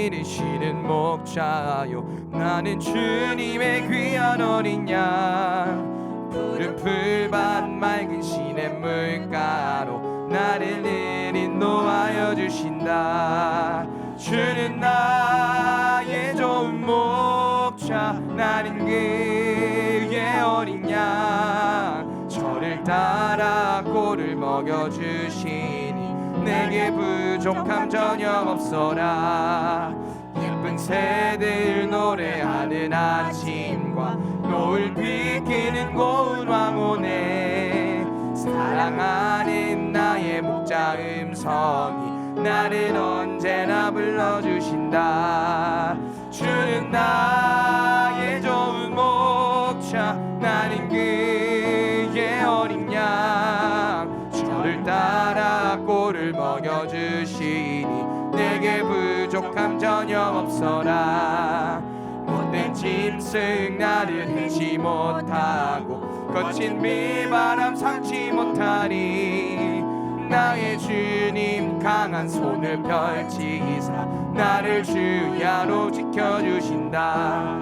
기르시는 목자요 나는 주님의 귀한 어린 양 푸른 풀밭 맑은 시냇물가로 나를 늘 인도하여 주신다. 주는 나의 좋은 목자 나는 그의 어린 양 저를 따라 꼴을 먹여주시니 내게 부족함 전혀 없어라. 예쁜 새들 노래하는 아침과 노을 비키는 고운 황혼에 사랑하는 나의 목자 음성이 나를 언제나 불러주신다. 주는 나의 좋은 목자 나는 그의 어린 양 저를 따라 꼴을 먹여주시니 내게 부족함 전혀 없어라. 못된 짐승 나를 해치 못하고 거친 비바람 상치 못하리. 나의 주님 강한 손을 펼치사 나를 주야로 지켜주신다.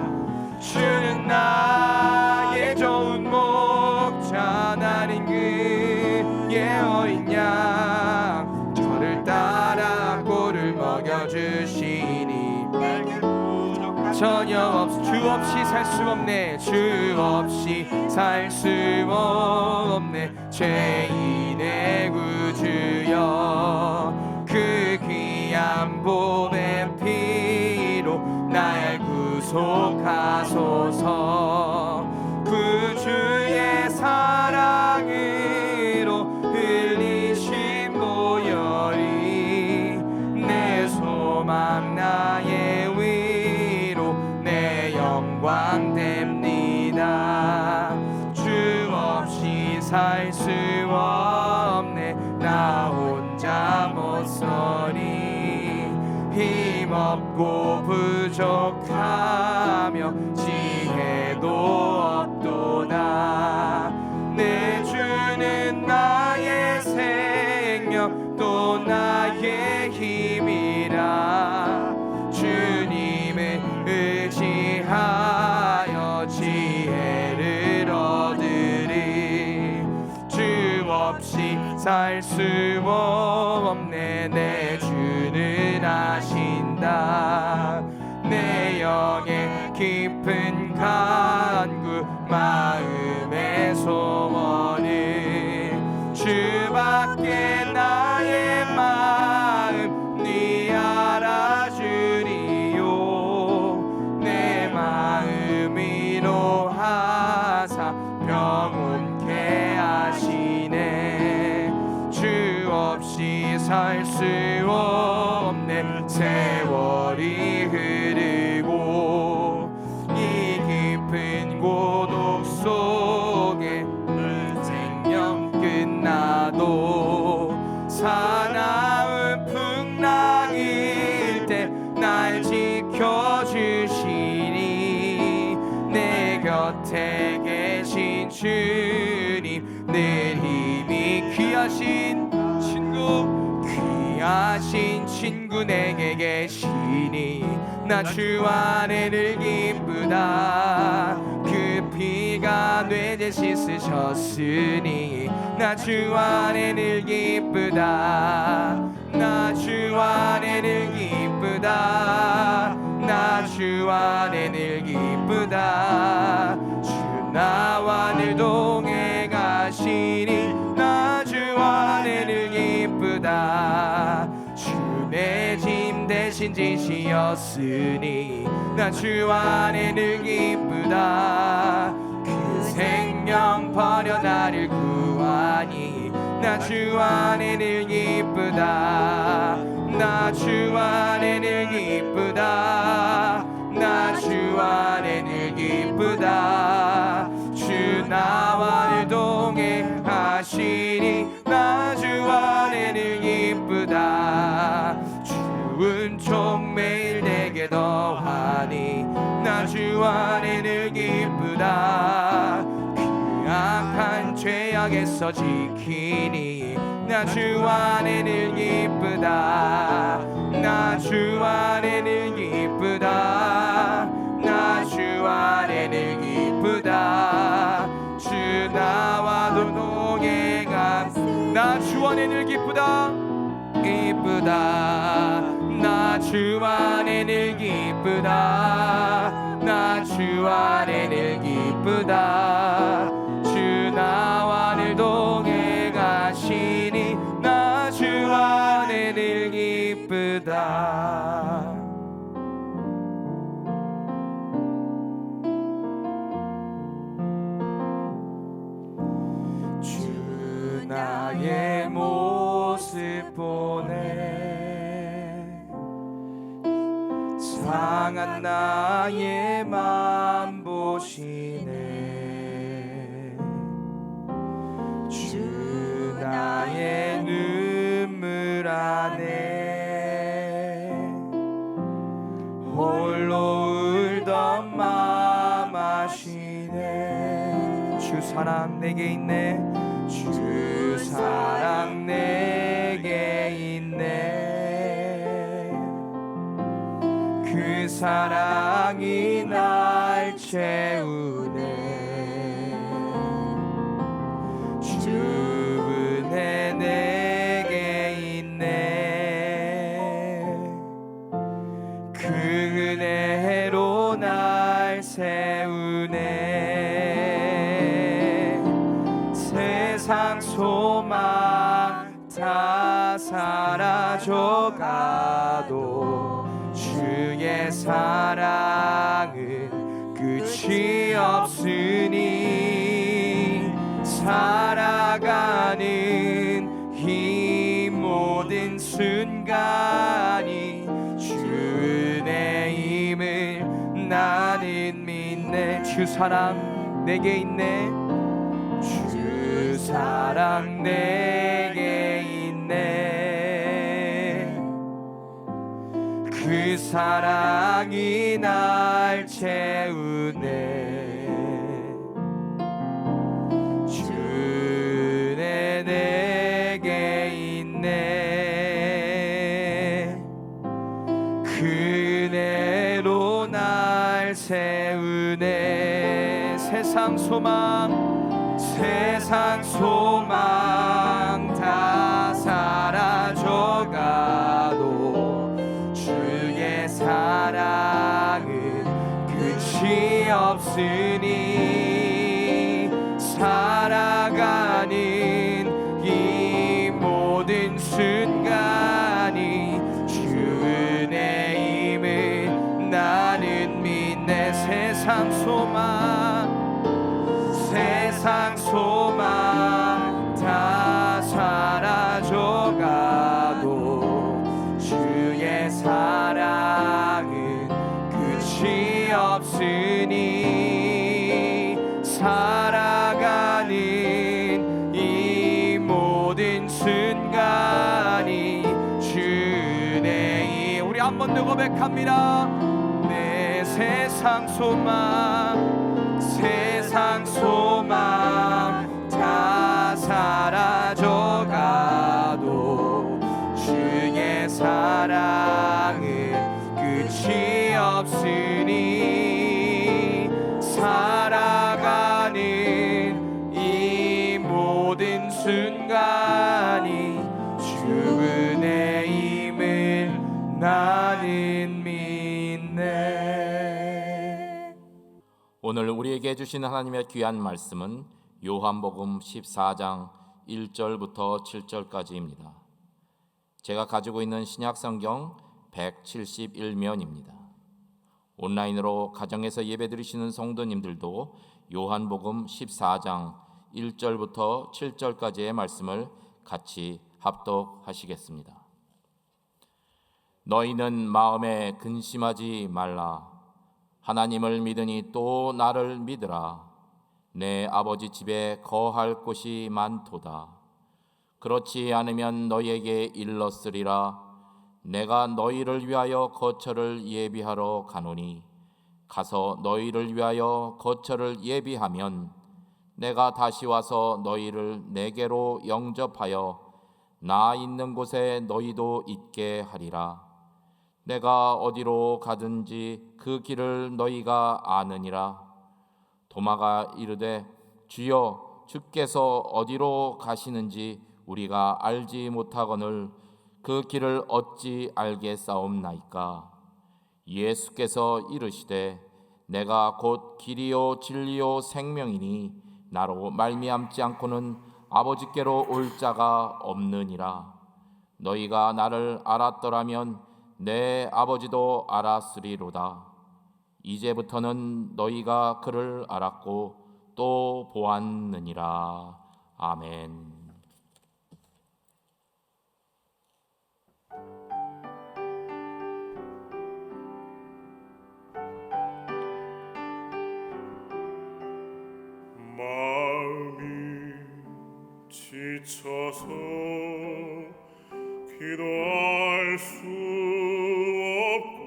주는 나의 좋은 목자 나는 그의 어린 양 저를 따라 꼴을 먹여주시니 전혀 없어. 주 없이 살 수 없네. 주 없이 살 수 없네. 죄인의 구주여 그 귀한 보배 피로 날 구속하소서. 구주의 사랑으로 흘리신 보혈이 내 소망 나의 위로 내 영광 됩니다. 주 없이 살 수 없네. 나 혼자 못 서리. 힘없고 부족하며 지혜도 없도다. 내 주는 나의 생명 또 나의 힘이라. 주님을 의지하여 지혜를 얻으리. 주 없이 살 수 없네. 내 주는 아신다. 내 영의 깊은 간구 마음의 소원을 주밖에 나의 마음 네 알아주리요. 내 마음 위로하사 평온케 하시네. 주 없이 살 수 없네. 세월이 흐르고 이 깊은 고독 속에 생명 끝나도 사나운 풍랑일 때 날 지켜주시니. 내 곁에 계신 주님 늘 힘이 귀하신 친구 귀하신 친구 내게 계시니. 나 주 안에 늘 기쁘다. 그 피가 뇌제 씻으셨으니. 나 주 안에 늘 기쁘다. 나 주 안에 늘 기쁘다. 나 주 안에 늘 기쁘다. 주 나와 늘 동행하시니. 나 주 안에 늘 기쁘다. 주 내 짐 대신 지시었으니. 나 주 안에 늘 기쁘다. 그 생명 버려 나를 구하니. 나 주 안에 늘 기쁘다. 나 주 안에 늘 기쁘다. 나 주 안에 늘 기쁘다. 주 나와 늘 동행하시니. 나 주 안에 늘 기쁘다. 주은 총 매일 내게 더하니. 나 주 안에 늘 기쁘다. 그 악한 죄악에서 지키니. 나 주 안에 늘 기쁘다. 나 주 안에 늘 기쁘다 나 주 안에 늘 기쁘다 주 나와도 동행한 나 주 안에 늘 기쁘다 기쁘다 나 주 안에 늘 기쁘다 나 주 안에 늘 기쁘다 주 나와 늘 동행하시니 나 주 안에 늘 기쁘다 주 나의 모습 보네 상한 나의 맘 보시네 주 나의 눈물 안에 홀로 울던 맘 아시네 주 사랑 내게 있네 주 사랑 내게 있네 그 사랑이 날 채우네 주 은혜 내게 있네 그 은혜로 날 세우네 세상 소망 다 사라져가도 주의 사랑은 끝이 없으니 살아가는 이 모든 순간이 주 은혜임을 나는 믿네 주 사랑 내게 있네 주 사랑 내게 있네 그 사랑이 날 채우네 주 은혜 내게 있네 그 은혜로 날 세우네 세상 소망 다 사라져가도 주의 사랑은 끝이 없으니 살아가는 이 모든 순간이 주 은혜임을 나는 믿네 세상 소망 다 사라져가도 주의 사랑은 끝이 없으니 살아가는 이 모든 순간이 주 은혜이 우리 한 번 더 고백합니다 내 세상 소망 다 사라져가도 주의 사랑은 끝이 없으니 살아가는 이 모든 순간이 주 은혜임을 나는 믿네. 오늘 우리에게 주신 하나님의 귀한 말씀은 요한복음 14장 1절부터 7절까지입니다. 제가 가지고 있는 신약성경 171면입니다. 온라인으로 가정에서 예배드리시는 성도님들도 요한복음 14장 1절부터 7절까지의 말씀을 같이 합독하시겠습니다. 너희는 마음에 근심하지 말라. 하나님을 믿으니 또 나를 믿으라. 내 아버지 집에 거할 곳이 많도다. 그렇지 않으면 너희에게 일렀으리라. 내가 너희를 위하여 거처를 예비하러 가노니 가서 너희를 위하여 거처를 예비하면 내가 다시 와서 너희를 내게로 영접하여 나 있는 곳에 너희도 있게 하리라. 내가 어디로 가든지 그 길을 너희가 아느니라. 도마가 이르되 주여 주께서 어디로 가시는지 우리가 알지 못하거늘 그 길을 어찌 알겠사옵나이까. 예수께서 이르시되 내가 곧 길이요 진리요 생명이니 나로 말미암지 않고는 아버지께로 올 자가 없느니라. 너희가 나를 알았더라면 내 아버지도 알았으리로다. 이제부터는 너희가 그를 알았고 또 보았느니라. 아멘. 마음이 지쳐서 기도할 수 없고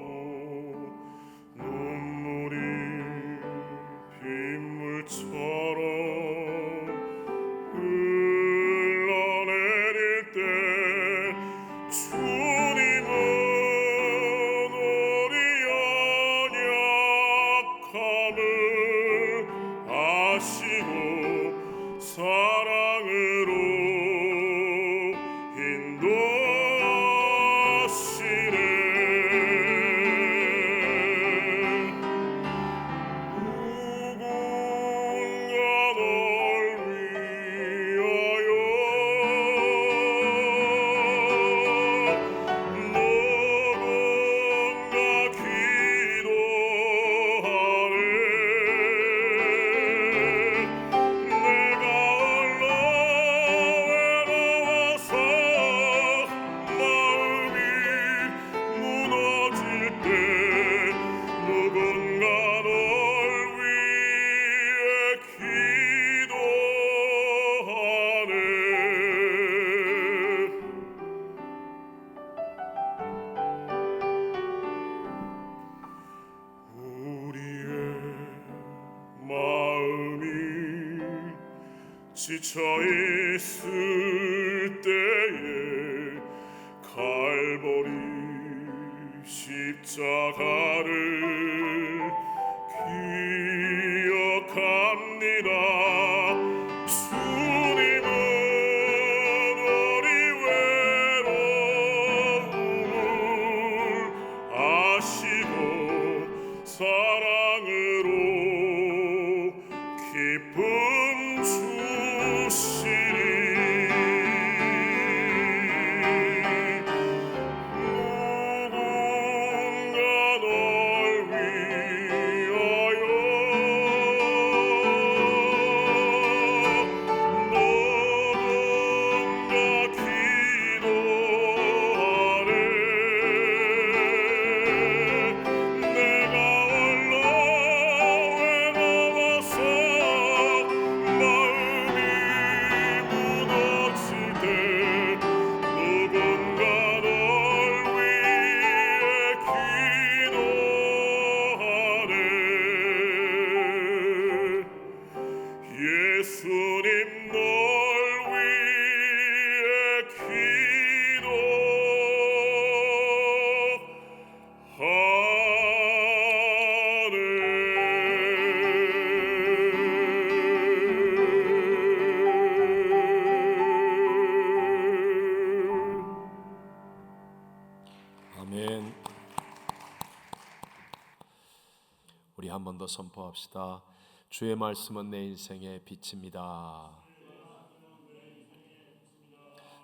눈물이 빗물처럼 흘러내릴 때 주님은 우리 연약함을 아시고 사랑으로 인도하시네. 누군가 널 위하여 누군가 기도하네. 내가 홀로 외로워서 마음이 무너질 때 누군가 널 위해 기도하네. 우리의 마음이 지쳐 있을 때에 갈보리 십자가를 기억합니다. 주님은 우리 외로움을 아시고 사랑으로 기쁨 주시리. 누군가 널 위하여 누군가 기도하네. 내가 홀로 외로워서 마음이 무너질 때 누군가 널 위해 기도하네. 예수님 널 위해 기도하네. 아멘. 우리 한 번 더 선포합시다. 주의 말씀은 내 인생의 빛입니다.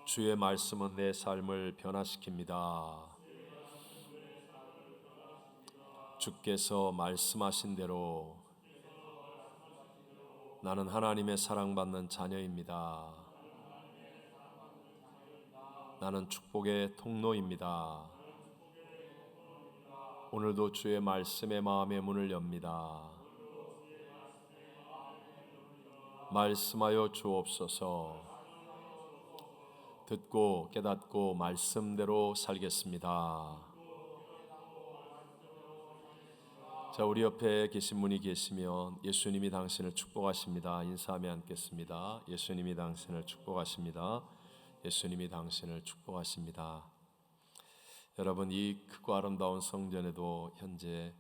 주의 말씀은 내 삶을 변화시킵니다. 주께서 말씀하신 대로 나는 하나님의 사랑받는 자녀입니다. 나는 축복의 통로입니다. 오늘도 주의 말씀에 마음의 문을 엽니다. 말씀하여 주옵소서. 듣고 깨닫고 말씀대로 살겠습니다. 자, 우리 옆에 계신 분이 계시면 예수님이 당신을 축복하십니다. 인사하며 앉겠습니다. 예수님이 당신을 축복하십니다. 예수님이 당신을 축복하십니다. 여러분, 이 크고 아름다운 성전에도 현재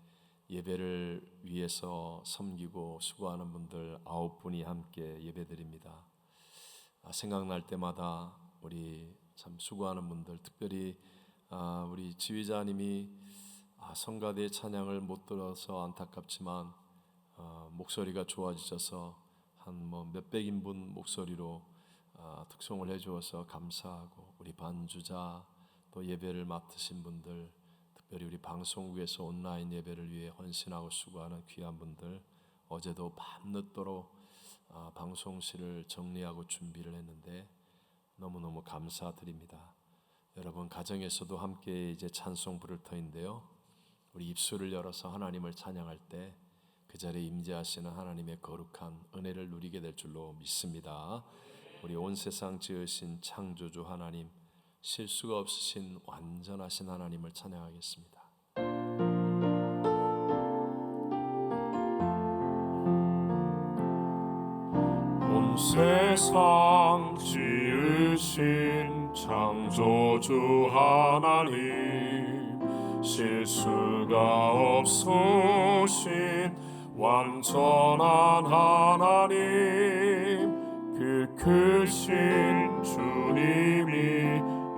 예배를 위해서 섬기고 수고하는 분들 9분이 함께 예배드립니다. 생각날 때마다 우리 참 수고하는 분들, 특별히 우리 지휘자님이 성가대 찬양을 못 들어서 안타깝지만 목소리가 좋아지셔서 한 몇백 인분 목소리로 특송을 해주어서 감사하고, 우리 반주자 또 예배를 맡으신 분들, 특별히 우리 방송국에서 온라인 예배를 위해 헌신하고 수고하는 귀한 분들, 어제도 밤늦도록 방송실을 정리하고 준비를 했는데 너무너무 감사드립니다. 여러분, 가정에서도 함께 이제 찬송 부를 터인데요, 우리 입술을 열어서 하나님을 찬양할 때 그 자리에 임재하시는 하나님의 거룩한 은혜를 누리게 될 줄로 믿습니다. 우리 온 세상 지으신 창조주 하나님, 실수가 없으신 완전하신 하나님을 찬양하겠습니다. 온 세상 지으신 창조주 하나님, 실수가 없으신 완전한 하나님, 그 크신 주님이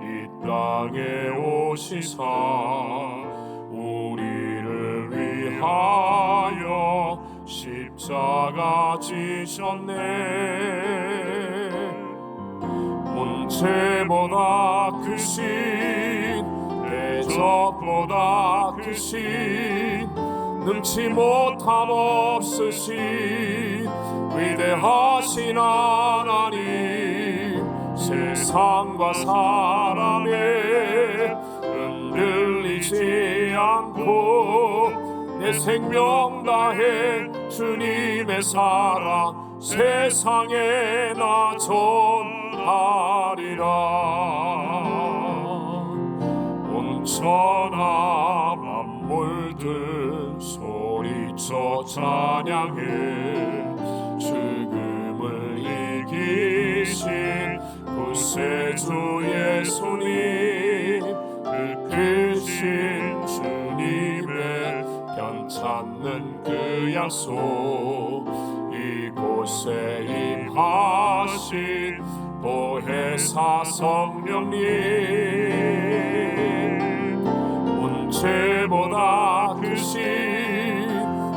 이 땅에 오시사 우리를 위하여 십자가 지셨네. 문제보다 크신, 대적보다 크신, 능치 못함 없으신 위대하신 하나님, 세상과 사람에 흔들리지 않고 내 생명 다해 주님의 사랑 세상에 나 전하리라. 온천하 만물들 소리쳐 찬양해 죽음을 이기신 구세주 예수님, 그 크신 주님의 편찮는 그 약속 이곳에 임하신 보혜사 성령님, 문제보다 크신,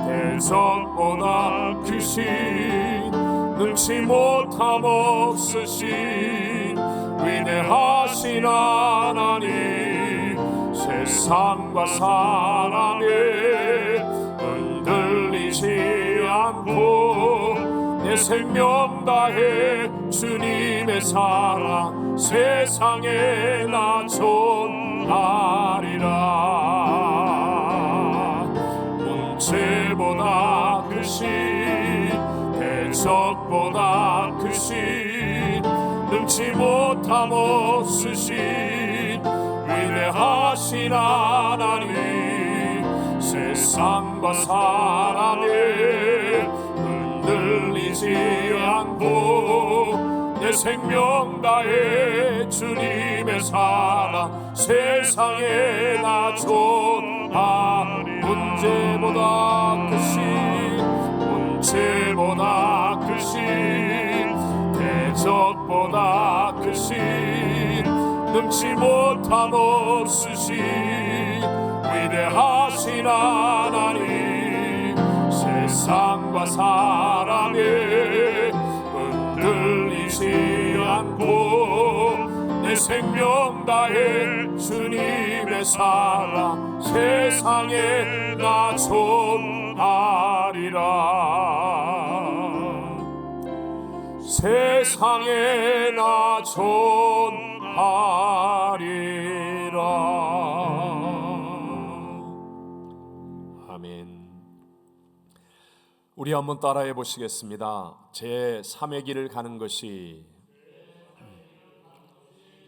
대적보다 크신, 능치 못함 없으신 위대하신 하나님, 세상과 사람에 흔들리지 않고 내 생명 다해 주님의 사랑 세상에 나 전하리라. 문제보다 크신, 대적보다 크신, 능치 못함 없으신 위대하신 하나님, 세상과 사람에 흔들리지 않고 내 생명 다해 주님의 사랑 세상에 나 전하리. 문제보다 크신, 문제보다 크신, 대적보다 크신, 능치 못함 없으신 위대하신 하나님, 세상과 사람에 흔들리지 않고 내 생명 다해 주님의 사랑 세상에 나 전하리라. 세상에 나 전하리라. 아멘. 우리 한번 따라해 보시겠습니다. 제 3의 길을 가는 것이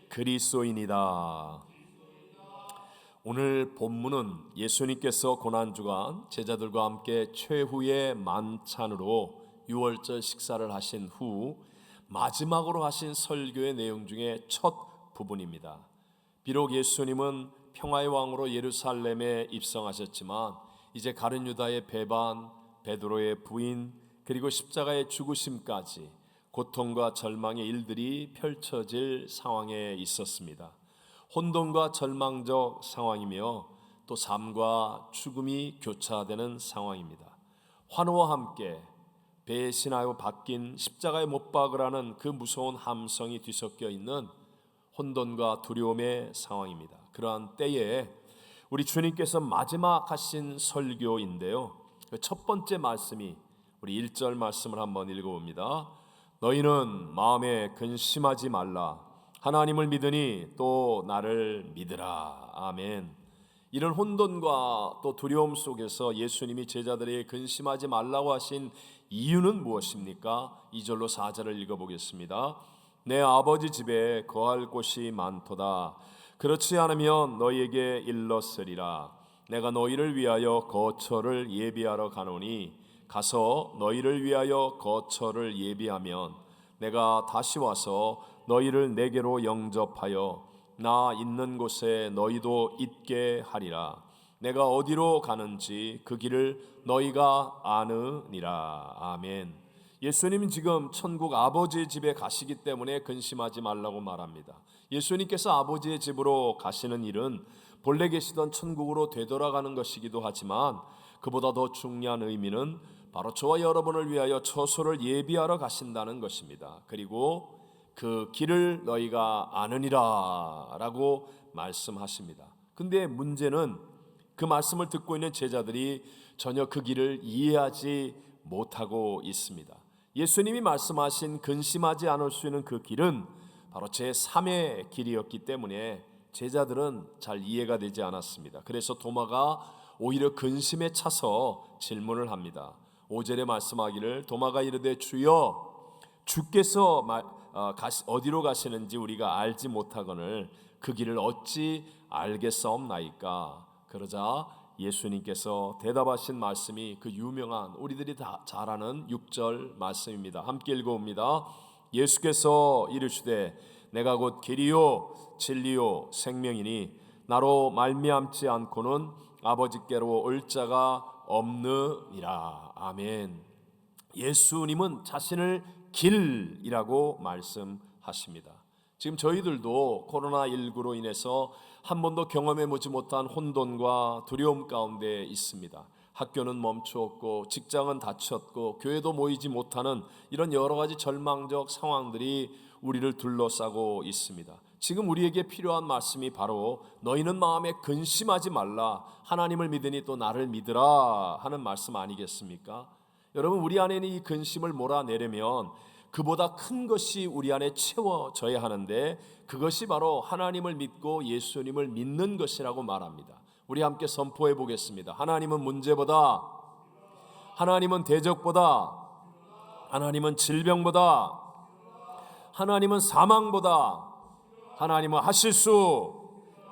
그리스도인이다. 오늘 본문은 예수님께서 고난주간 제자들과 함께 최후의 만찬으로 유월절 식사를 하신 후 마지막으로 하신 설교의 내용 중에 첫 부분입니다. 비록 예수님은 평화의 왕으로 예루살렘에 입성하셨지만 이제 가룟 유다의 배반, 베드로의 부인, 그리고 십자가의 죽으심까지 고통과 절망의 일들이 펼쳐질 상황에 있었습니다. 혼돈과 절망적 상황이며 또 삶과 죽음이 교차되는 상황입니다. 환호와 함께 배신하여 박힌 십자가에 못 박으라는 그 무서운 함성이 뒤섞여 있는 혼돈과 두려움의 상황입니다. 그러한 때에 우리 주님께서 마지막 하신 설교인데요, 첫 번째 말씀이 우리 1절 말씀을 한번 읽어봅니다. 너희는 마음에 근심하지 말라. 하나님을 믿으니 또 나를 믿으라. 아멘. 이런 혼돈과 또 두려움 속에서 예수님이 제자들에게 근심하지 말라고 하신 이유는 무엇입니까? 2절로 4절을 읽어보겠습니다. 내 아버지 집에 거할 곳이 많도다. 그렇지 않으면 너희에게 일렀으리라. 내가 너희를 위하여 거처를 예비하러 가노니 가서 너희를 위하여 거처를 예비하면 내가 다시 와서 너희를 내게로 영접하여 나 있는 곳에 너희도 있게 하리라. 내가 어디로 가는지 그 길을 너희가 아느니라. 아멘. 예수님은 지금 천국 아버지의 집에 가시기 때문에 근심하지 말라고 말합니다. 예수님께서 아버지의 집으로 가시는 일은 본래 계시던 천국으로 되돌아가는 것이기도 하지만 그보다 더 중요한 의미는 바로 저와 여러분을 위하여 처소를 예비하러 가신다는 것입니다. 그리고 그 길을 너희가 아느니라 라고 말씀하십니다. 근데 문제는 그 말씀을 듣고 있는 제자들이 전혀 그 길을 이해하지 못하고 있습니다. 예수님이 말씀하신 근심하지 않을 수 있는 그 길은 바로 제3의 길이었기 때문에 제자들은 잘 이해가 되지 않았습니다. 그래서 도마가 오히려 근심에 차서 질문을 합니다. 5절에 말씀하기를 도마가 이르되 주여 주께서 어디로 가시는지 우리가 알지 못하거늘 그 길을 어찌 알겠사옵나이까. 그러자 예수님께서 대답하신 말씀이 그 유명한 우리들이 다 잘 아는 6절 말씀입니다. 함께 읽어봅니다. 예수께서 이르시되 내가 곧 길이요 진리요 생명이니 나로 말미암지 않고는 아버지께로 올 자가 없느니라. 아멘. 예수님은 자신을 길이라고 말씀하십니다. 지금 저희들도 코로나19로 인해서 한 번도 경험해보지 못한 혼돈과 두려움 가운데 있습니다. 학교는 멈추었고 직장은 닫혔고 교회도 모이지 못하는 이런 여러 가지 절망적 상황들이 우리를 둘러싸고 있습니다. 지금 우리에게 필요한 말씀이 바로 너희는 마음에 근심하지 말라. 하나님을 믿으니 또 나를 믿으라 하는 말씀 아니겠습니까? 여러분, 우리 안에는 이 근심을 몰아내려면 그보다 큰 것이 우리 안에 채워져야 하는데 그것이 바로 하나님을 믿고 예수님을 믿는 것이라고 말합니다. 우리 함께 선포해 보겠습니다. 하나님은 문제보다, 하나님은 대적보다, 하나님은 질병보다, 하나님은 사망보다, 하나님은 하실 수.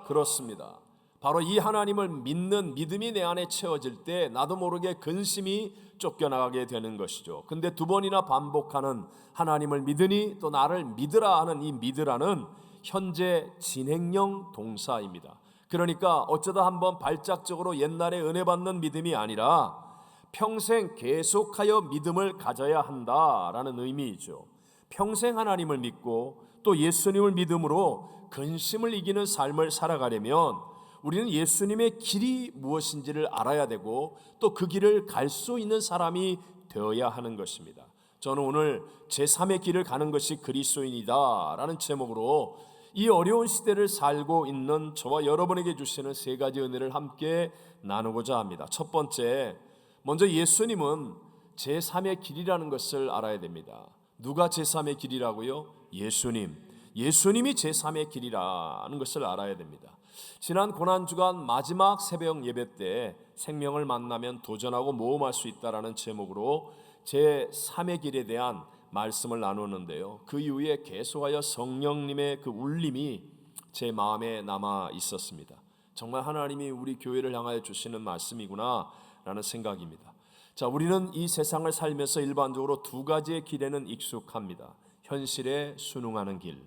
그렇습니다. 바로 이 하나님을 믿는 믿음이 내 안에 채워질 때 나도 모르게 근심이 쫓겨나가게 되는 것이죠. 근데 두 번이나 반복하는 하나님을 믿으니 또 나를 믿으라 하는 이 믿으라는 현재 진행형 동사입니다. 그러니까 어쩌다 한번 발작적으로 옛날에 은혜 받는 믿음이 아니라 평생 계속하여 믿음을 가져야 한다라는 의미이죠. 평생 하나님을 믿고 또 예수님을 믿음으로 근심을 이기는 삶을 살아가려면 우리는 예수님의 길이 무엇인지를 알아야 되고 또 그 길을 갈 수 있는 사람이 되어야 하는 것입니다. 저는 오늘 제3의 길을 가는 것이 그리스도인이다 라는 제목으로 이 어려운 시대를 살고 있는 저와 여러분에게 주시는 세 가지 은혜를 함께 나누고자 합니다. 첫 번째, 먼저 예수님은 제3의 길이라는 것을 알아야 됩니다. 누가 제3의 길이라고요? 예수님이 제3의 길이라는 것을 알아야 됩니다. 지난 고난주간 마지막 새벽 예배 때 생명을 만나면 도전하고 모험할 수 있다라는 제목으로 제3의 길에 대한 말씀을 나누는데요. 그 이후에 계속하여 성령님의 그 울림이 제 마음에 남아 있었습니다. 정말 하나님이 우리 교회를 향하여 주시는 말씀이구나 라는 생각입니다. 자, 우리는 이 세상을 살면서 일반적으로 두 가지의 길에는 익숙합니다. 현실에 순응하는 길,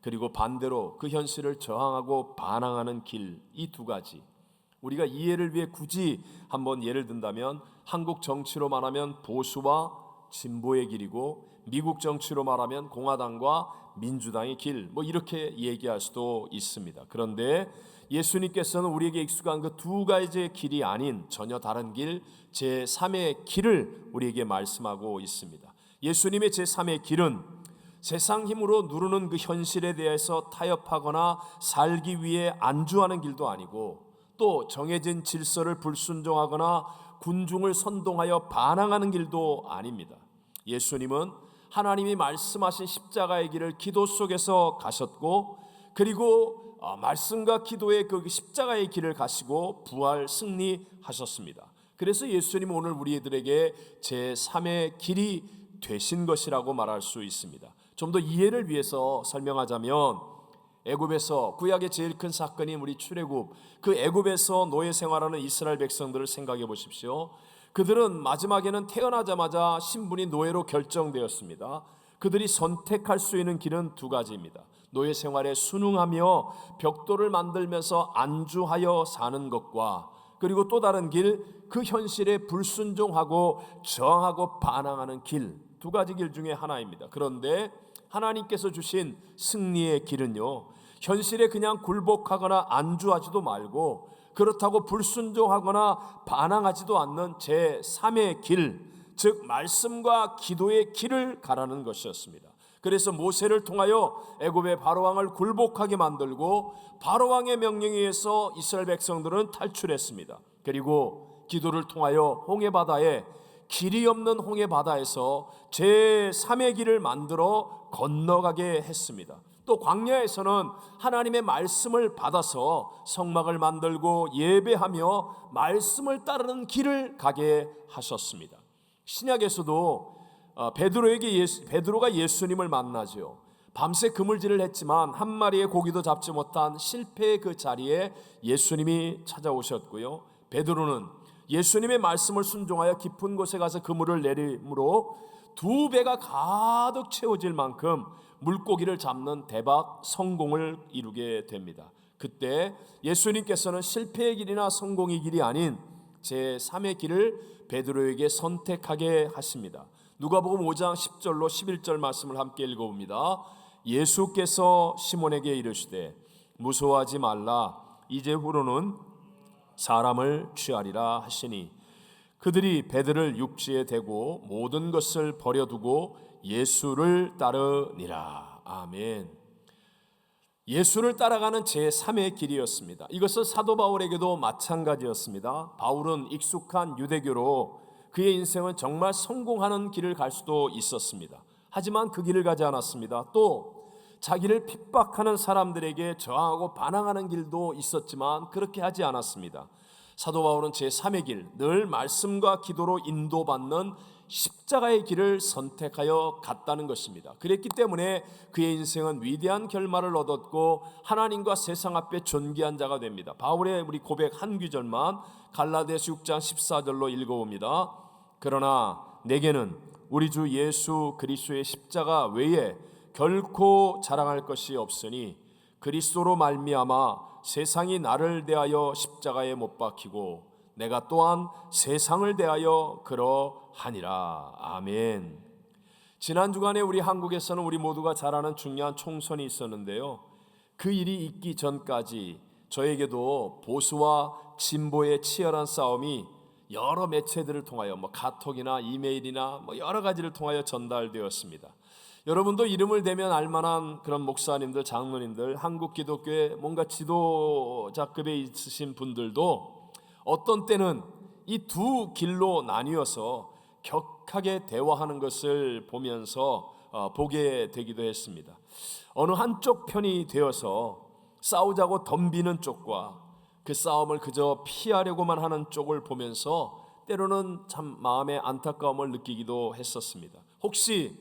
그리고 반대로 그 현실을 저항하고 반항하는 길, 이 두 가지. 우리가 이해를 위해 굳이 한번 예를 든다면 한국 정치로 말하면 보수와 진보의 길이고 미국 정치로 말하면 공화당과 민주당의 길, 뭐 이렇게 얘기할 수도 있습니다. 그런데 예수님께서는 우리에게 익숙한 그 두 가지의 길이 아닌 전혀 다른 길, 제3의 길을 우리에게 말씀하고 있습니다. 예수님의 제3의 길은 세상 힘으로 누르는 그 현실에 대해서 타협하거나 살기 위해 안주하는 길도 아니고, 또 정해진 질서를 불순종하거나 군중을 선동하여 반항하는 길도 아닙니다. 예수님은 하나님이 말씀하신 십자가의 길을 기도 속에서 가셨고, 그리고 말씀과 기도의 그 십자가의 길을 가시고 부활 승리하셨습니다. 그래서 예수님은 오늘 우리들에게 제3의 길이 되신 것이라고 말할 수 있습니다. 좀 더 이해를 위해서 설명하자면, 애굽에서 구약의 제일 큰 사건인 우리 출애굽, 그 애굽에서 노예 생활하는 이스라엘 백성들을 생각해 보십시오. 그들은 마지막에는 태어나자마자 신분이 노예로 결정되었습니다. 그들이 선택할 수 있는 길은 두 가지입니다. 노예 생활에 순응하며 벽돌을 만들면서 안주하여 사는 것과, 그리고 또 다른 길, 그 현실에 불순종하고 저항하고 반항하는 길, 두 가지 길 중에 하나입니다. 그런데 하나님께서 주신 승리의 길은요, 현실에 그냥 굴복하거나 안주하지도 말고 그렇다고 불순종하거나 반항하지도 않는 제3의 길, 즉 말씀과 기도의 길을 가라는 것이었습니다. 그래서 모세를 통하여 애굽의 바로왕을 굴복하게 만들고 바로왕의 명령에 의해서 이스라엘 백성들은 탈출했습니다. 그리고 기도를 통하여 홍해바다에, 길이 없는 홍해바다에서 제3의 길을 만들어 건너가게 했습니다. 또 광야에서는 하나님의 말씀을 받아서 성막을 만들고 예배하며 말씀을 따르는 길을 가게 하셨습니다. 신약에서도 베드로가 예수님을 만나죠. 밤새 그물질을 했지만 한 마리의 고기도 잡지 못한 실패의 그 자리에 예수님이 찾아오셨고요. 베드로는 예수님의 말씀을 순종하여 깊은 곳에 가서 그물을 내림으로 2배가 가득 채워질 만큼 물고기를 잡는 대박 성공을 이루게 됩니다. 그때 예수님께서는 실패의 길이나 성공의 길이 아닌 제3의 길을 베드로에게 선택하게 하십니다. 누가복음 5장 10절로 11절 말씀을 함께 읽어봅니다. 예수께서 시몬에게 이르시되 무서워하지 말라, 이제후로는 사람을 취하리라 하시니, 그들이 배들을 육지에 대고 모든 것을 버려두고 예수를 따르니라. 아멘. 예수를 따라가는 제3의 길이었습니다. 이것은 사도 바울에게도 마찬가지였습니다. 바울은 익숙한 유대교로 그의 인생은 정말 성공하는 길을 갈 수도 있었습니다. 하지만 그 길을 가지 않았습니다. 또 자기를 핍박하는 사람들에게 저항하고 반항하는 길도 있었지만 그렇게 하지 않았습니다. 사도 바울은 제3의 길, 늘 말씀과 기도로 인도받는 십자가의 길을 선택하여 갔다는 것입니다. 그랬기 때문에 그의 인생은 위대한 결말을 얻었고 하나님과 세상 앞에 존귀한 자가 됩니다. 바울의 우리 고백 한 구절만 갈라디아서 6장 14절로 읽어봅니다. 그러나 내게는 우리 주 예수 그리스도의 십자가 외에 결코 자랑할 것이 없으니 그리스도로 말미암아 세상이 나를 대하여 십자가에 못 박히고 내가 또한 세상을 대하여 그러하니라. 아멘. 지난 주간에 우리 한국에서는 우리 모두가 잘 아는 중요한 총선이 있었는데요. 그 일이 있기 전까지 저에게도 보수와 진보의 치열한 싸움이 여러 매체들을 통하여 카톡이나 이메일이나 여러 가지를 통하여 전달되었습니다. 여러분도 이름을 대면 알만한 그런 목사님들, 장로님들, 한국 기독교에 뭔가 지도자급에 있으신 분들도 어떤 때는 이 두 길로 나뉘어서 격하게 대화하는 것을 보면서 보게 되기도 했습니다. 어느 한쪽 편이 되어서 싸우자고 덤비는 쪽과 그 싸움을 그저 피하려고만 하는 쪽을 보면서 때로는 참 마음의 안타까움을 느끼기도 했었습니다. 혹시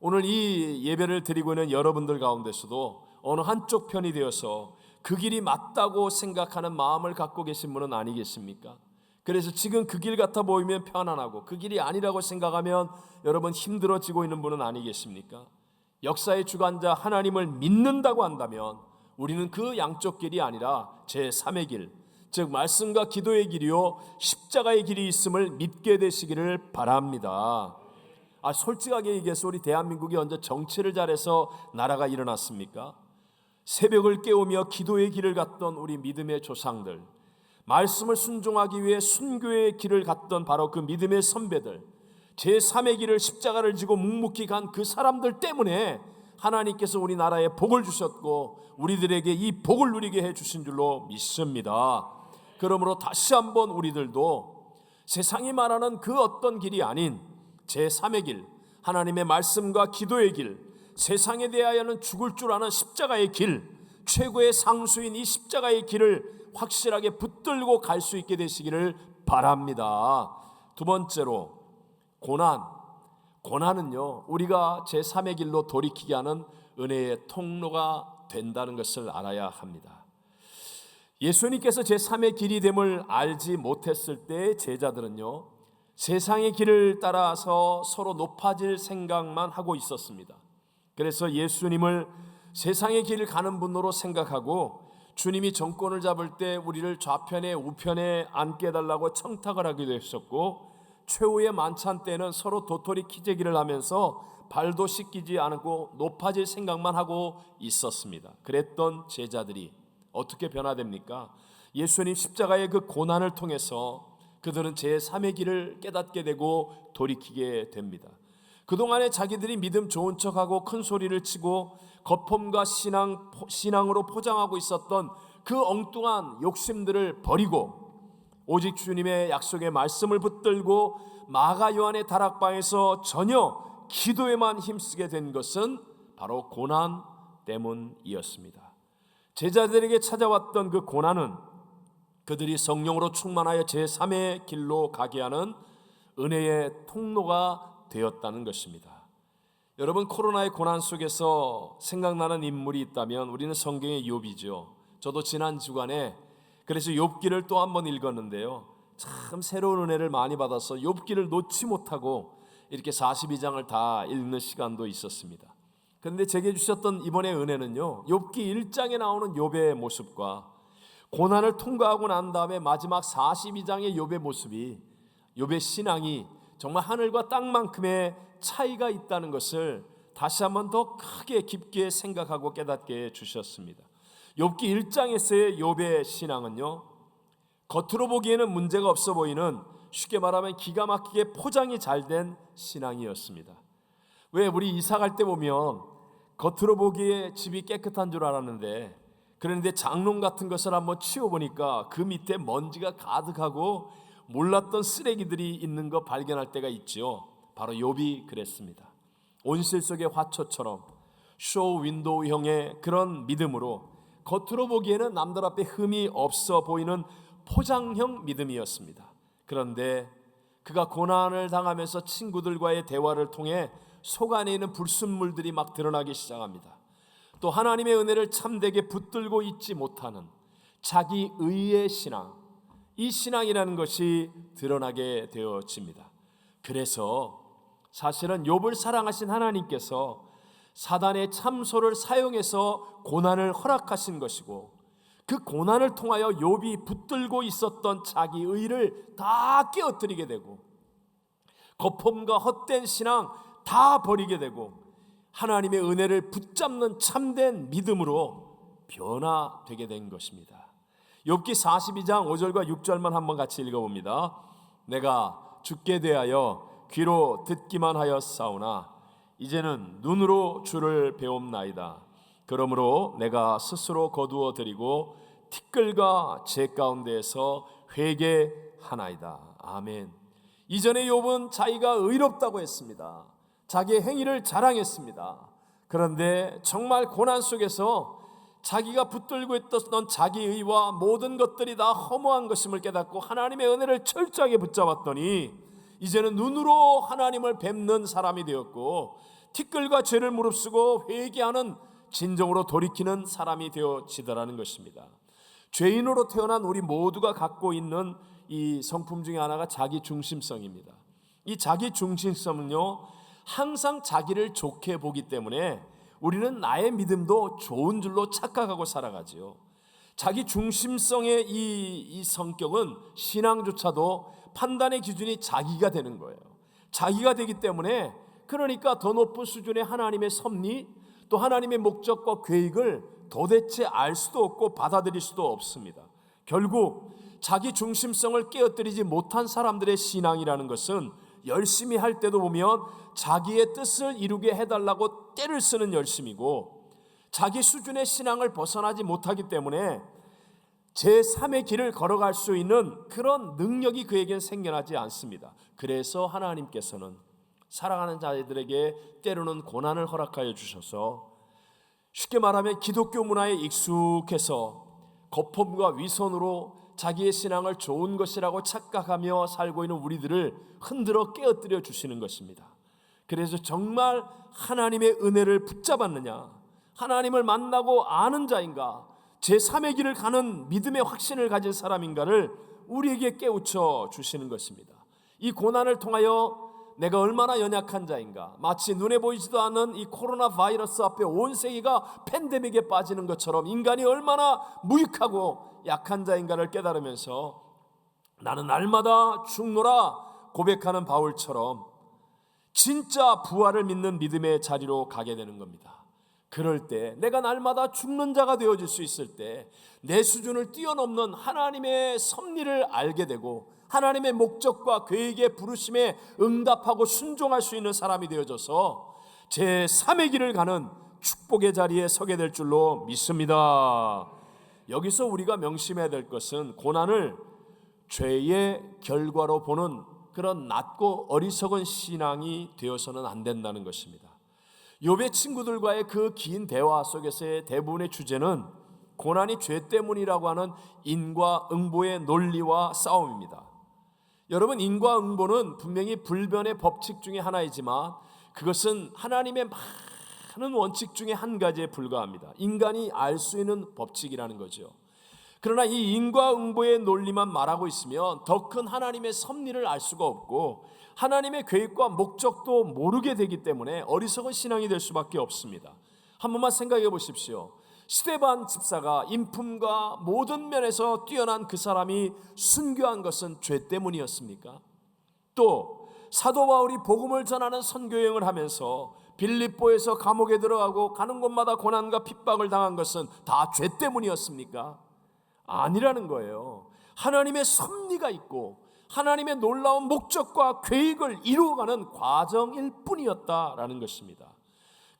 오늘 이 예배를 드리고 있는 여러분들 가운데서도 어느 한쪽 편이 되어서 그 길이 맞다고 생각하는 마음을 갖고 계신 분은 아니겠습니까? 그래서 지금 그 길 같아 보이면 편안하고 그 길이 아니라고 생각하면 여러분 힘들어지고 있는 분은 아니겠습니까? 역사의 주관자 하나님을 믿는다고 한다면 우리는 그 양쪽 길이 아니라 제3의 길, 즉 말씀과 기도의 길이요 십자가의 길이 있음을 믿게 되시기를 바랍니다. 솔직하게 얘기해서 우리 대한민국이 언제 정치를 잘해서 나라가 일어났습니까? 새벽을 깨우며 기도의 길을 갔던 우리 믿음의 조상들, 말씀을 순종하기 위해 순교의 길을 갔던 바로 그 믿음의 선배들, 제3의 길을 십자가를 지고 묵묵히 간 그 사람들 때문에 하나님께서 우리나라에 복을 주셨고 우리들에게 이 복을 누리게 해주신 줄로 믿습니다. 그러므로 다시 한번 우리들도 세상이 말하는 그 어떤 길이 아닌 제3의 길, 하나님의 말씀과 기도의 길, 세상에 대하여는 죽을 줄 아는 십자가의 길, 최고의 상수인 이 십자가의 길을 확실하게 붙들고 갈 수 있게 되시기를 바랍니다. 두 번째로 고난은요 우리가 제3의 길로 돌이키게 하는 은혜의 통로가 된다는 것을 알아야 합니다. 예수님께서 제3의 길이 됨을 알지 못했을 때 제자들은요 세상의 길을 따라서 서로 높아질 생각만 하고 있었습니다. 그래서 예수님을 세상의 길을 가는 분으로 생각하고 주님이 정권을 잡을 때 우리를 좌편에 우편에 앉게 해달라고 청탁을 하기도 했었고, 최후의 만찬 때는 서로 도토리 키재기를 하면서 발도 씻기지 않고 높아질 생각만 하고 있었습니다. 그랬던 제자들이 어떻게 변화됩니까? 예수님 십자가의 그 고난을 통해서 그들은 제3의 길을 깨닫게 되고 돌이키게 됩니다. 그동안에 자기들이 믿음 좋은 척하고 큰 소리를 치고 거품과 신앙으로 포장하고 있었던 그 엉뚱한 욕심들을 버리고 오직 주님의 약속의 말씀을 붙들고 마가 요한의 다락방에서 전혀 기도에만 힘쓰게 된 것은 바로 고난 때문이었습니다. 제자들에게 찾아왔던 그 고난은 그들이 성령으로 충만하여 제3의 길로 가게 하는 은혜의 통로가 되었다는 것입니다. 여러분, 코로나의 고난 속에서 생각나는 인물이 있다면 우리는 성경의 욥이죠. 저도 지난 주간에 그래서 욥기를 또 한 번 읽었는데요, 참 새로운 은혜를 많이 받아서 욥기를 놓지 못하고 이렇게 42장을 다 읽는 시간도 있었습니다. 그런데 제게 주셨던 이번의 은혜는요, 욥기 1장에 나오는 욥의 모습과 고난을 통과하고 난 다음에 마지막 42장의 욥의 모습이, 욥의 신앙이 정말 하늘과 땅만큼의 차이가 있다는 것을 다시 한번 더 크게 깊게 생각하고 깨닫게 해주셨습니다. 욥기 1장에서의 욥의 신앙은요, 겉으로 보기에는 문제가 없어 보이는, 쉽게 말하면 기가 막히게 포장이 잘 된 신앙이었습니다. 왜 우리 이사 갈 때 보면 겉으로 보기에 집이 깨끗한 줄 알았는데, 그런데 장롱 같은 것을 한번 치워보니까 그 밑에 먼지가 가득하고 몰랐던 쓰레기들이 있는 거 발견할 때가 있죠. 바로 욥이 그랬습니다. 온실 속의 화초처럼 쇼 윈도우형의 그런 믿음으로 겉으로 보기에는 남들 앞에 흠이 없어 보이는 포장형 믿음이었습니다. 그런데 그가 고난을 당하면서 친구들과의 대화를 통해 속 안에 있는 불순물들이 막 드러나기 시작합니다. 또 하나님의 은혜를 참되게 붙들고 있지 못하는 자기 의의 신앙, 이 신앙이라는 것이 드러나게 되어집니다. 그래서 사실은 욥을 사랑하신 하나님께서 사단의 참소를 사용해서 고난을 허락하신 것이고, 그 고난을 통하여 욥이 붙들고 있었던 자기 의를 다 깨어뜨리게 되고 거품과 헛된 신앙 다 버리게 되고 하나님의 은혜를 붙잡는 참된 믿음으로 변화되게 된 것입니다. 욥기 42장 5절과 6절만 한번 같이 읽어봅니다. 내가 죽게 대하여 귀로 듣기만 하였사오나 이제는 눈으로 주를 배움나이다. 그러므로 내가 스스로 거두어 드리고 티끌과 제 가운데에서 회개하나이다. 아멘. 이전에 욥은 자기가 의롭다고 했습니다. 자기의 행위를 자랑했습니다. 그런데 정말 고난 속에서 자기가 붙들고 있던 자기 의와 모든 것들이 다 허무한 것임을 깨닫고 하나님의 은혜를 철저하게 붙잡았더니 이제는 눈으로 하나님을 뵙는 사람이 되었고 티끌과 죄를 무릅쓰고 회개하는, 진정으로 돌이키는 사람이 되어지더라는 것입니다. 죄인으로 태어난 우리 모두가 갖고 있는 이 성품 중에 하나가 자기 중심성입니다. 이 자기 중심성은요, 항상 자기를 좋게 보기 때문에 우리는 나의 믿음도 좋은 줄로 착각하고 살아가지요. 자기 중심성의 이 성격은 신앙조차도 판단의 기준이 자기가 되는 거예요. 자기가 되기 때문에, 그러니까 더 높은 수준의 하나님의 섭리, 또 하나님의 목적과 계획을 도대체 알 수도 없고 받아들일 수도 없습니다. 결국 자기 중심성을 깨어뜨리지 못한 사람들의 신앙이라는 것은 열심히 할 때도 보면 자기의 뜻을 이루게 해달라고 떼를 쓰는 열심이고, 자기 수준의 신앙을 벗어나지 못하기 때문에 제3의 길을 걸어갈 수 있는 그런 능력이 그에겐 생겨나지 않습니다. 그래서 하나님께서는 살아가는 자들에게 때로는 고난을 허락하여 주셔서, 쉽게 말하면 기독교 문화에 익숙해서 거품과 위선으로 자기의 신앙을 좋은 것이라고 착각하며 살고 있는 우리들을 흔들어 깨어뜨려 주시는 것입니다. 그래서 정말 하나님의 은혜를 붙잡았느냐, 하나님을 만나고 아는 자인가, 제3의 길을 가는 믿음의 확신을 가진 사람인가를 우리에게 깨우쳐 주시는 것입니다. 이 고난을 통하여 내가 얼마나 연약한 자인가, 마치 눈에 보이지도 않는 이 코로나 바이러스 앞에 온 세계가 팬데믹에 빠지는 것처럼 인간이 얼마나 무익하고 약한 자인가를 깨달으면서 나는 날마다 죽노라 고백하는 바울처럼 진짜 부활을 믿는 믿음의 자리로 가게 되는 겁니다. 그럴 때, 내가 날마다 죽는 자가 되어질 수 있을 때, 내 수준을 뛰어넘는 하나님의 섭리를 알게 되고 하나님의 목적과 계획에 부르심에 응답하고 순종할 수 있는 사람이 되어져서 제3의 길을 가는 축복의 자리에 서게 될 줄로 믿습니다. 여기서 우리가 명심해야 될 것은 고난을 죄의 결과로 보는 그런 낮고 어리석은 신앙이 되어서는 안 된다는 것입니다. 욥의 친구들과의 그 긴 대화 속에서의 대부분의 주제는 고난이 죄 때문이라고 하는 인과응보의 논리와 싸움입니다. 여러분, 인과응보는 분명히 불변의 법칙 중에 하나이지만 그것은 하나님의 많은 원칙 중에 한 가지에 불과합니다. 인간이 알 수 있는 법칙이라는 거죠. 그러나 이 인과응보의 논리만 말하고 있으면 더 큰 하나님의 섭리를 알 수가 없고 하나님의 계획과 목적도 모르게 되기 때문에 어리석은 신앙이 될 수밖에 없습니다. 한 번만 생각해 보십시오. 스데반 집사가 인품과 모든 면에서 뛰어난 그 사람이 순교한 것은 죄 때문이었습니까? 또 사도 바울이 복음을 전하는 선교여행을 하면서 빌립보에서 감옥에 들어가고 가는 곳마다 고난과 핍박을 당한 것은 다 죄 때문이었습니까? 아니라는 거예요. 하나님의 섭리가 있고 하나님의 놀라운 목적과 계획을 이루어가는 과정일 뿐이었다라는 것입니다.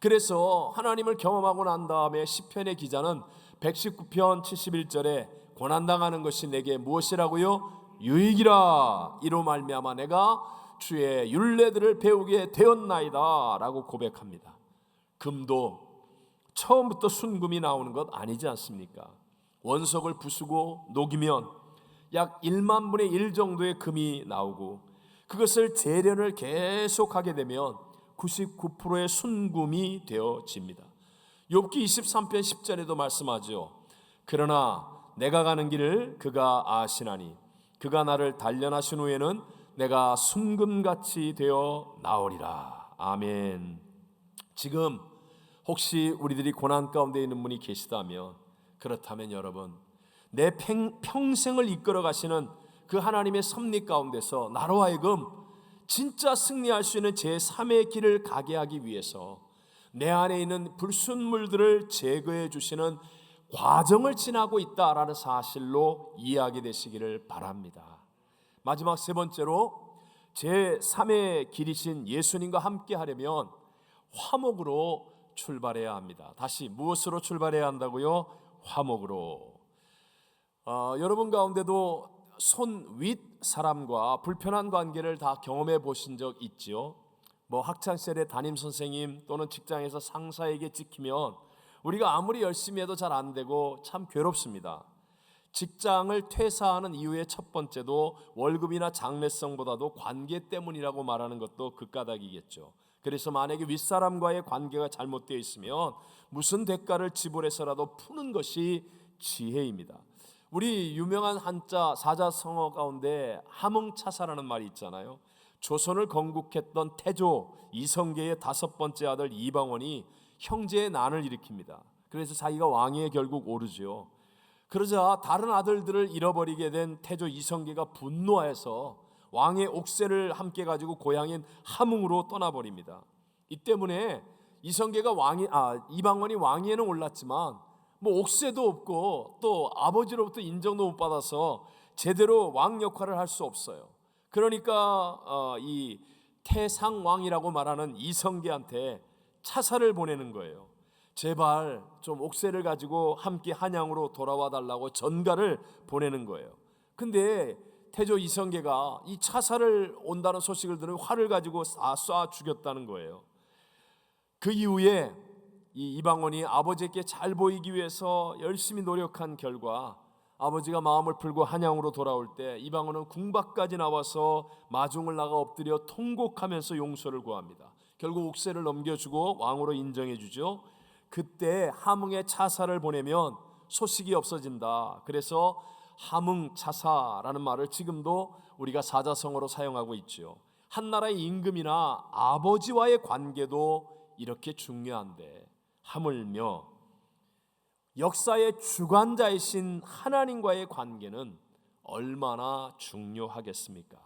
그래서 하나님을 경험하고 난 다음에 시편의 기자는 119편 71절에 고난당하는 것이 내게 무엇이라고요? 유익이라. 이로 말미암아 내가 주의 율례들을 배우게 되었나이다 라고 고백합니다. 금도 처음부터 순금이 나오는 것 아니지 않습니까? 원석을 부수고 녹이면 약 1만 분의 1 정도의 금이 나오고 그것을 재련을 계속하게 되면 99%의 순금이 되어집니다. 욥기 23편 10절에도 말씀하죠. 그러나 내가 가는 길을 그가 아시나니 그가 나를 단련하신 후에는 내가 순금같이 되어 나오리라. 아멘. 지금 혹시 우리들이 고난 가운데 있는 분이 계시다면, 그렇다면 여러분, 내 평생을 이끌어 가시는 그 하나님의 섭리 가운데서 나로 하여금 진짜 승리할 수 있는 제3의 길을 가게 하기 위해서 내 안에 있는 불순물들을 제거해 주시는 과정을 지나고 있다라는 사실로 이해하게 되시기를 바랍니다. 마지막 세 번째로, 제3의 길이신 예수님과 함께 하려면 화목으로 출발해야 합니다. 다시 무엇으로 출발해야 한다고요? 화목으로. 여러분 가운데도 손 윗 사람과 불편한 관계를 다 경험해 보신 적 있지요? 학창시절에 담임 선생님 또는 직장에서 상사에게 찍히면 우리가 아무리 열심히 해도 잘 안 되고 참 괴롭습니다. 직장을 퇴사하는 이유의 첫 번째도 월급이나 장래성보다도 관계 때문이라고 말하는 것도 그 까닭이겠죠. 그래서 만약에 윗사람과의 관계가 잘못되어 있으면 무슨 대가를 지불해서라도 푸는 것이 지혜입니다. 우리 유명한 한자 사자성어 가운데 함흥차사라는 말이 있잖아요. 조선을 건국했던 태조 이성계의 5번째 아들 이방원이 형제의 난을 일으킵니다. 그래서 자기가 왕위에 결국 오르죠. 그러자 다른 아들들을 잃어버리게 된 태조 이성계가 분노해서 왕의 옥새를 함께 가지고 고향인 함흥으로 떠나버립니다. 이 때문에 이성계가 이방원이 왕위에는 올랐지만 뭐 옥새도 없고 또 아버지로부터 인정도 못 받아서 제대로 왕 역할을 할 수 없어요. 그러니까 이 태상왕이라고 말하는 이성계한테 차사를 보내는 거예요. 제발 좀 옥새를 가지고 함께 한양으로 돌아와 달라고 전가를 보내는 거예요. 근데 태조 이성계가 이 차사를 온다는 소식을 들은 활을 가지고 쏴 죽였다는 거예요. 그 이후에 이 이방원이 아버지께 잘 보이기 위해서 열심히 노력한 결과 아버지가 마음을 풀고 한양으로 돌아올 때 이방원은 궁밖까지 나와서 마중을 나가 엎드려 통곡하면서 용서를 구합니다. 결국 옥새를 넘겨주고 왕으로 인정해 주죠. 그때 함흥에 차사를 보내면 소식이 없어진다. 그래서 함흥차사라는 말을 지금도 우리가 사자성어로 사용하고 있죠. 한 나라의 임금이나 아버지와의 관계도 이렇게 중요한데 하물며 역사의 주관자이신 하나님과의 관계는 얼마나 중요하겠습니까?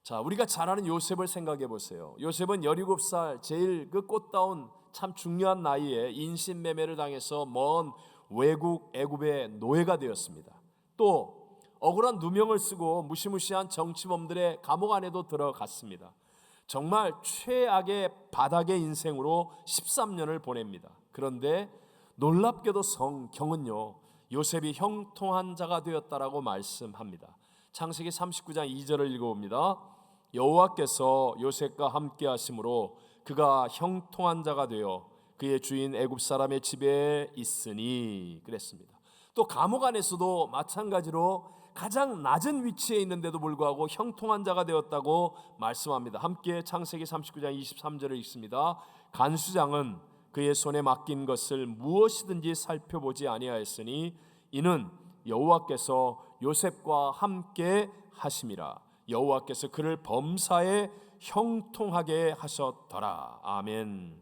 자, 우리가 잘 아는 요셉을 생각해 보세요. 요셉은 17살 제일 그 꽃다운 참 중요한 나이에 인신매매를 당해서 먼 외국 애굽의 노예가 되었습니다. 또 억울한 누명을 쓰고 무시무시한 정치범들의 감옥 안에도 들어갔습니다. 정말 최악의 바닥의 인생으로 13년을 보냅니다. 그런데 놀랍게도 성경은요, 요셉이 형통한 자가 되었다라고 말씀합니다. 창세기 39장 2절을 읽어봅니다. 여호와께서 요셉과 함께 하심으로 그가 형통한 자가 되어 그의 주인 애굽 사람의 집에 있으니 그랬습니다. 또 감옥 안에서도 마찬가지로 가장 낮은 위치에 있는데도 불구하고 형통한 자가 되었다고 말씀합니다. 함께 창세기 39장 23절을 읽습니다. 간수장은 그의 손에 맡긴 것을 무엇이든지 살펴보지 아니하였으니 이는 여호와께서 요셉과 함께 하심이라. 여호와께서 그를 범사에 형통하게 하셨더라. 아멘.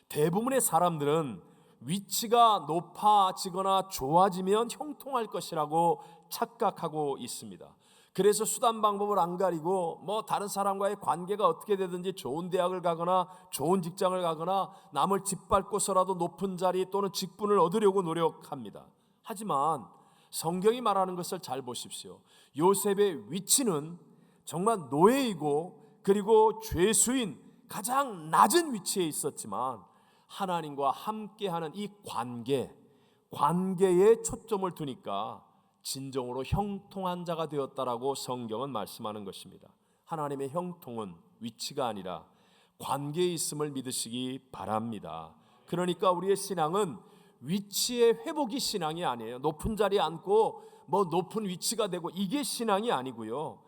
대부분의 사람들은 위치가 높아지거나 좋아지면 형통할 것이라고 착각하고 있습니다. 그래서 수단 방법을 안 가리고 다른 사람과의 관계가 어떻게 되든지 좋은 대학을 가거나 좋은 직장을 가거나 남을 짓밟고서라도 높은 자리 또는 직분을 얻으려고 노력합니다. 하지만 성경이 말하는 것을 잘 보십시오. 요셉의 위치는 정말 노예이고 그리고 죄수인 가장 낮은 위치에 있었지만 하나님과 함께하는 이 관계에 초점을 두니까 진정으로 형통한 자가 되었다라고 성경은 말씀하는 것입니다. 하나님의 형통은 위치가 아니라 관계에 있음을 믿으시기 바랍니다. 그러니까 우리의 신앙은 위치의 회복이 신앙이 아니에요. 높은 자리에 앉고 높은 위치가 되고 이게 신앙이 아니고요.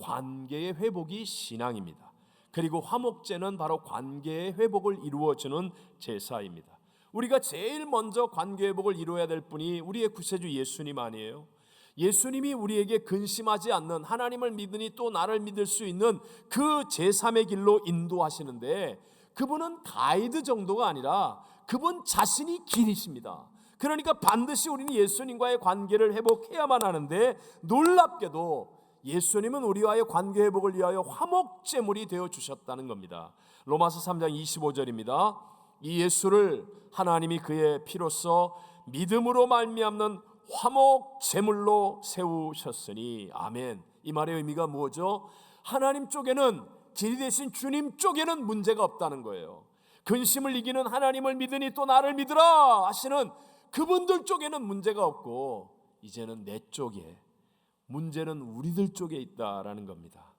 관계의 회복이 신앙입니다. 그리고 화목제는 바로 관계의 회복을 이루어주는 제사입니다. 우리가 제일 먼저 관계 회복을 이루어야 될 분이 우리의 구세주 예수님 아니에요? 예수님이 우리에게 근심하지 않는 하나님을 믿으니 또 나를 믿을 수 있는 그 제3의 길로 인도하시는데 그분은 가이드 정도가 아니라 그분 자신이 길이십니다. 그러니까 반드시 우리는 예수님과의 관계를 회복해야만 하는데 놀랍게도 예수님은 우리와의 관계 회복을 위하여 화목제물이 되어 주셨다는 겁니다. 로마서 3장 25절입니다. 이 예수를 하나님이 그의 피로써 믿음으로 말미암는 화목제물로 세우셨으니 아멘. 이 말의 의미가 뭐죠? 하나님 쪽에는 길이 되신 주님 쪽에는 문제가 없다는 거예요. 근심을 이기는 하나님을 믿으니 또 나를 믿으라 하시는 그분들 쪽에는 문제가 없고 이제는 내 쪽에 문제는 우리들 쪽에 있다라는 겁니다.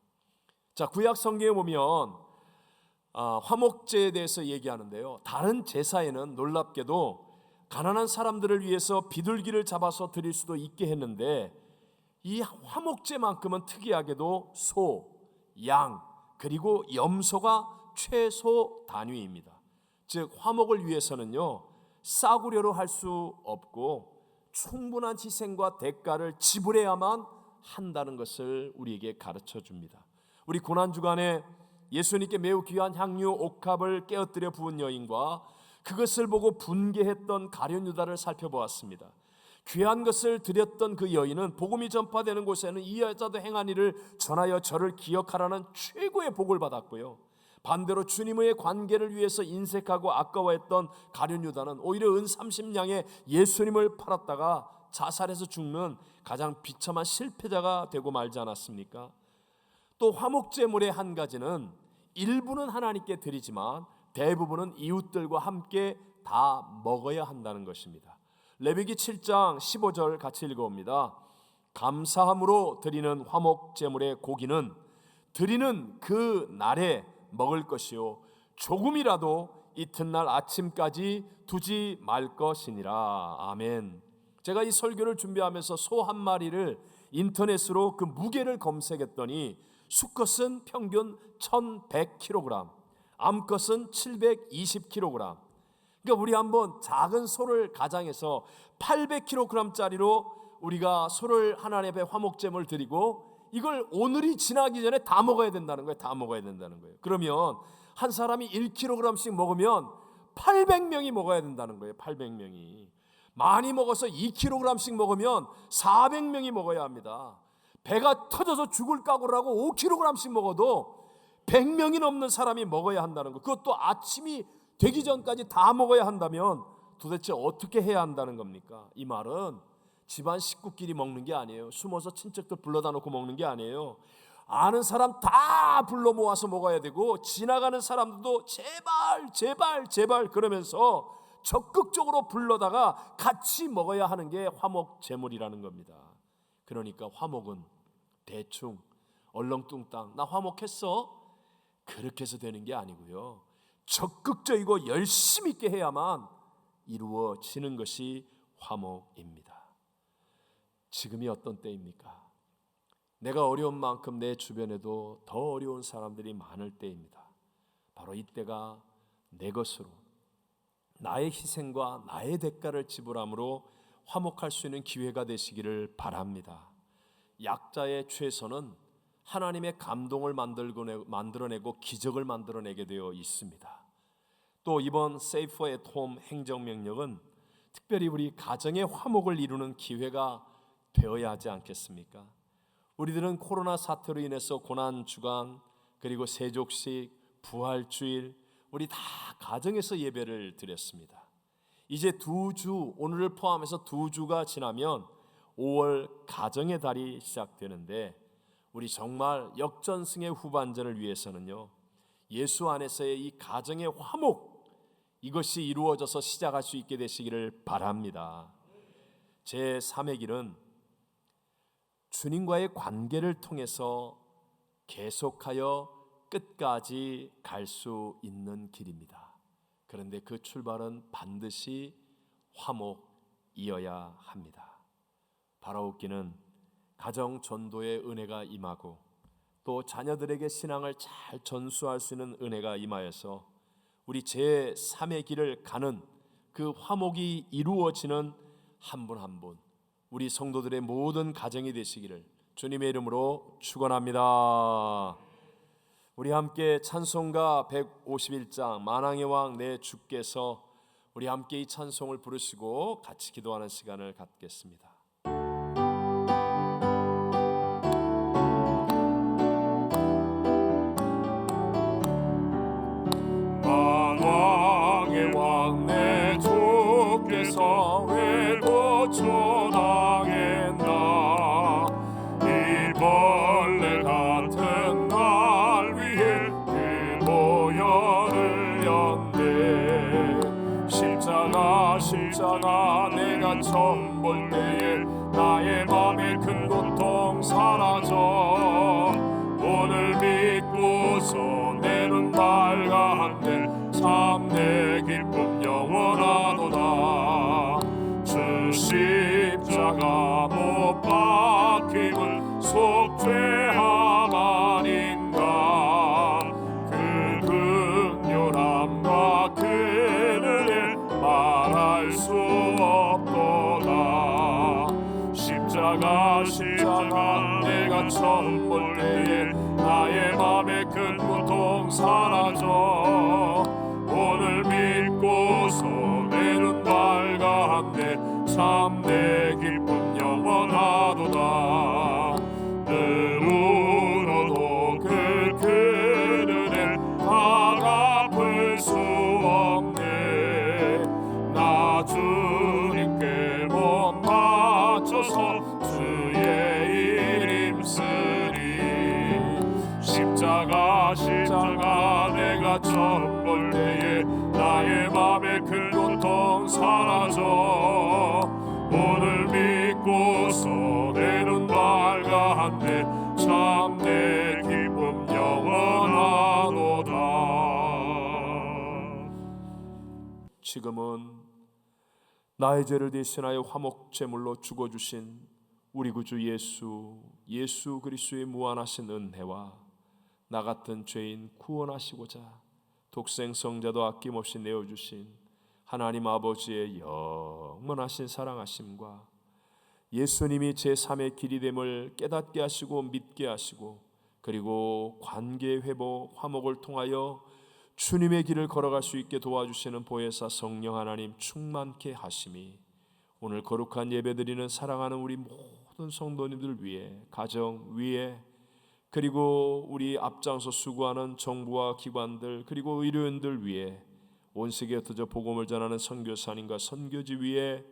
자, 구약 성경에 보면 화목제에 대해서 얘기하는데요. 다른 제사에는 놀랍게도 가난한 사람들을 위해서 비둘기를 잡아서 드릴 수도 있게 했는데 이 화목제만큼은 특이하게도 소, 양, 그리고 염소가 최소 단위입니다. 즉 화목을 위해서는요 싸구려로 할 수 없고 충분한 희생과 대가를 지불해야만 한다는 것을 우리에게 가르쳐 줍니다. 우리 고난주간에 예수님께 매우 귀한 향유 옥합을 깨어뜨려 부은 여인과 그것을 보고 분개했던 가룟 유다를 살펴보았습니다. 귀한 것을 드렸던 그 여인은 복음이 전파되는 곳에는 이 여자도 행한 일을 전하여 저를 기억하라는 최고의 복을 받았고요. 반대로 주님의 관계를 위해서 인색하고 아까워했던 가룟 유다는 오히려 은 30냥에 예수님을 팔았다가 자살해서 죽는 가장 비참한 실패자가 되고 말지 않았습니까? 또 화목제물의 한 가지는 일부는 하나님께 드리지만 대부분은 이웃들과 함께 다 먹어야 한다는 것입니다. 레위기 7장 15절 같이 읽어봅니다. 감사함으로 드리는 화목제물의 고기는 드리는 그 날에 먹을 것이요 조금이라도 이튿날 아침까지 두지 말 것이니라. 아멘. 제가 이 설교를 준비하면서 소 한 마리를 인터넷으로 그 무게를 검색했더니 수컷은 평균 1100kg, 암컷은 720kg. 그러니까 우리 한번 작은 소를 가장해서 800kg짜리로 우리가 소를 하나님 앞에 화목제물 드리고 이걸 오늘이 지나기 전에 다 먹어야 된다는 거예요. 다 먹어야 된다는 거예요. 그러면 한 사람이 1kg씩 먹으면 800명이 먹어야 된다는 거예요. 800명이. 많이 먹어서 2kg씩 먹으면 400명이 먹어야 합니다. 배가 터져서 죽을 각오를 하고 5kg씩 먹어도 100명이 넘는 사람이 먹어야 한다는 거. 그것도 아침이 되기 전까지 다 먹어야 한다면 도대체 어떻게 해야 한다는 겁니까? 이 말은 집안 식구끼리 먹는 게 아니에요. 숨어서 친척들 불러다 놓고 먹는 게 아니에요. 아는 사람 다 불러 모아서 먹어야 되고 지나가는 사람들도 제발 그러면서 적극적으로 불러다가 같이 먹어야 하는 게 화목제물이라는 겁니다. 그러니까 화목은 대충 얼렁뚱땅 나 화목했어? 그렇게 해서 되는 게 아니고요. 적극적이고 열심 있게 해야만 이루어지는 것이 화목입니다. 지금이 어떤 때입니까? 내가 어려운 만큼 내 주변에도 더 어려운 사람들이 많을 때입니다. 바로 이때가 내 것으로 나의 희생과 나의 대가를 지불함으로 화목할 수 있는 기회가 되시기를 바랍니다. 약자의 최선은 하나님의 감동을 만들어내고 기적을 만들어내게 되어 있습니다. 또 이번 Safe at Home 행정명령은 특별히 우리 가정의 화목을 이루는 기회가 되어야 하지 않겠습니까? 우리들은 코로나 사태로 인해서 고난주간 그리고 세족식, 부활주일 우리 다 가정에서 예배를 드렸습니다. 이제 2주, 오늘을 포함해서 2주가 지나면 5월 가정의 달이 시작되는데 우리 정말 역전승의 후반전을 위해서는요, 예수 안에서의 이 가정의 화목 이것이 이루어져서 시작할 수 있게 되시기를 바랍니다. 제 3의 길은 주님과의 관계를 통해서 계속하여 끝까지 갈 수 있는 길입니다. 그런데 그 출발은 반드시 화목이어야 합니다. 바라옵기는 가정 전도의 은혜가 임하고 또 자녀들에게 신앙을 잘 전수할 수 있는 은혜가 임하여서 우리 제3의 길을 가는 그 화목이 이루어지는 한 분 한 분 우리 성도들의 모든 가정이 되시기를 주님의 이름으로 축원합니다. 우리 함께 찬송가 151장 만왕의 왕 내 주께서 우리 함께 이 찬송을 부르시고 같이 기도하는 시간을 갖겠습니다. 만왕의 왕 내 주께서 왜 고초당했나 이 벌레 같은 날 위해 그 보혈을 연대 십자가 내가 처음 볼 때에 나의 맘의 큰 고통 사라져 오늘 믿고서 내 눈 밝아한데 참 내 기쁨 영원하도다 주 십자가 못 박힘은 속죄함 아닌가 그 극렬함과 그 은혜 말할 수 없도다 십자가 내가 처음 볼 때에 나의 맘에 큰 고통 사라져 오늘 믿고서 내 눈 밝았네 참 내 기쁨 영원하도다 늘 울어도 그 은혜 다 갚을 수 없네 나 주님께 몸 바쳐서 주의 일 힘쓰리 십자가 내가 처음 볼 때에 나의 맘에 큰 고통 사라져 오늘 믿고서 내 눈 밝았네 참 내 기쁨 영원하도다. 지금은 나의 죄를 대신하여 화목제물로 죽어주신 우리 구주 예수 그리스도의 무한하신 은혜와 나 같은 죄인 구원하시고자 독생성자도 아낌없이 내어주신 하나님 아버지의 영원하신 사랑하심과 예수님이 제3의 길이 됨을 깨닫게 하시고 믿게 하시고 그리고 관계 회복 화목을 통하여 주님의 길을 걸어갈 수 있게 도와주시는 보혜사 성령 하나님 충만케 하심이 오늘 거룩한 예배드리는 사랑하는 우리 모든 성도님들 위해 가정 위에 그리고 우리 앞장서 수고하는 정부와 기관들 그리고 의료인들 위해 온 세계에 흩어져 복음을 전하는 선교사님과 선교지 위에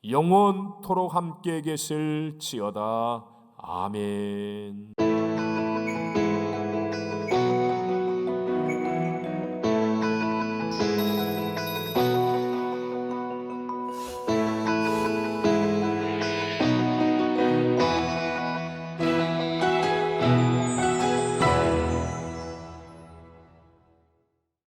영원토록 함께 계실지어다. 아멘.